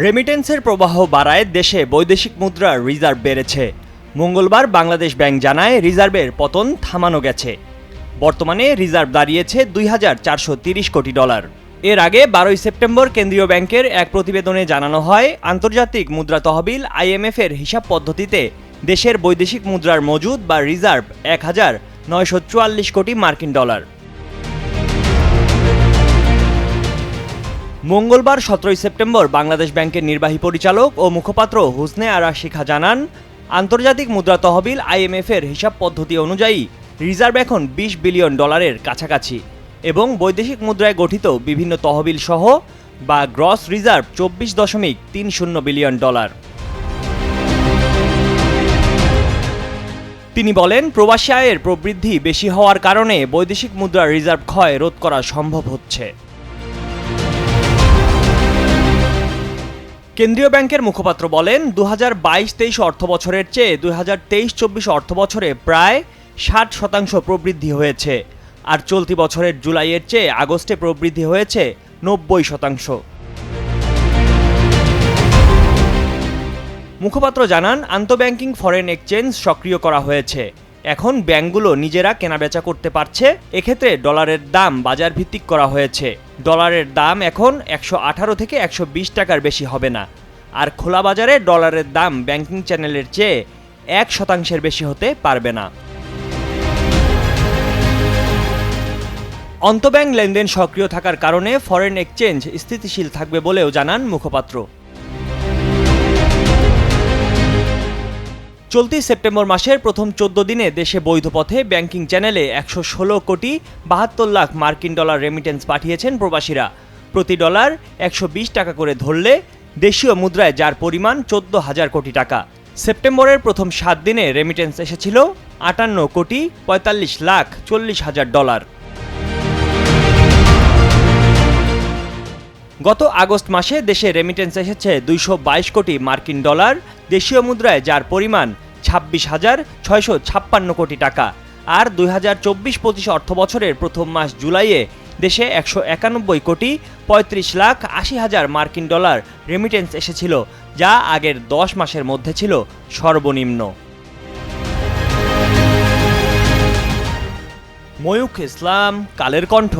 রেমিটেন্সের প্রবাহ বাড়ায় দেশে বৈদেশিক মুদ্রার রিজার্ভ বেড়েছে। মঙ্গলবার বাংলাদেশ ব্যাংক জানায় রিজার্ভের পতন থামানো গেছে। বর্তমানে রিজার্ভ দাঁড়িয়েছে $2,430 কোটি। এর আগে 12 সেপ্টেম্বর কেন্দ্রীয় ব্যাংকের এক প্রতিবেদনে জানানো হয়, আন্তর্জাতিক মুদ্রা তহবিল IMF এর হিসাব পদ্ধতিতে দেশের বৈদেশিক মুদ্রার মজুদ বা রিজার্ভ $1,944 কোটি। মঙ্গলবার 17 সেপ্টেম্বর বাংলাদেশ ব্যাংকের নির্বাহী পরিচালক ও মুখপাত্র হুসনে আরা শিখা জানান, আন্তর্জাতিক মুদ্রা তহবিল IMF এর হিসাব পদ্ধতি অনুযায়ী রিজার্ভ এখন $20 বিলিয়ন কাছাকাছি এবং বৈদেশিক মুদ্রায় গঠিত বিভিন্ন তহবিল সহ বা গ্রস রিজার্ভ $24.30 বিলিয়ন। তিনি বলেন, প্রবাসী আয়ের প্রবৃদ্ধি বেশি হওয়ার কারণে বৈদেশিক মুদ্রার রিজার্ভ ক্ষয় রোধ করা সম্ভব হচ্ছে। কেন্দ্রীয় ব্যাংকের মুখপাত্র বলেন, 2022-23 অর্থবছরের চেয়ে 2023-24 অর্থবছরে প্রায় 60% প্রবৃদ্ধি হয়েছে, আর চলতি বছরের জুলাইয়ের চেয়ে আগস্টে প্রবৃদ্ধি হয়েছে 90%। মুখপাত্র জানান, আন্তঃব্যাংকিং ফরেন এক্সচেঞ্জ সক্রিয় করা হয়েছে। এখন ব্যাংকগুলো নিজেরা কেনাবেচা করতে পারছে। এক্ষেত্রে ডলারের দাম বাজার ভিত্তিক করা হয়েছে। ডলারের দাম এখন 118 থেকে 120 টাকার বেশি হবে না, আর খোলা বাজারে ডলারের দাম ব্যাংকিং চ্যানেলের চেয়ে 1% বেশি হতে পারবে না। অন্তঃব্যাংক লেনদেন সক্রিয় থাকার কারণে ফরেন এক্সচেঞ্জ স্থিতিশীল থাকবে বলেও জানান মুখপাত্র। চলতি সেপ্টেম্বর মাসের প্রথম 14 দিনে দেশে বৈধ পথে ব্যাংকিং চ্যানেলে 116 কোটি 72 লাখ মার্কিন ডলার রেমিটেন্স পাঠিয়েছেন প্রবাসীরা। প্রতি ডলার 120 টাকা করে ধরলে দেশীয় মুদ্রায় যার পরিমাণ 14,000 কোটি টাকা। সেপ্টেম্বরের প্রথম 7 দিনে রেমিটেন্স এসেছিল 58 কোটি 45 লাখ 40 হাজার ডলার। গত আগস্ট মাসে দেশে রেমিটেন্স এসেছে 222 কোটি মার্কিন ডলার, দেশীয় মুদ্রায় যার পরিমাণ 26,656 কোটি টাকা। আর 2024-25 অর্থবছরের প্রথম মাস জুলাইয়ে দেশে 191 কোটি 35 লাখ 80 হাজার মার্কিন ডলার রেমিটেন্স এসেছিল, যা আগের 10 মাসের মধ্যে ছিল সর্বনিম্ন। ময়ূখ ইসলাম, কালের কণ্ঠ।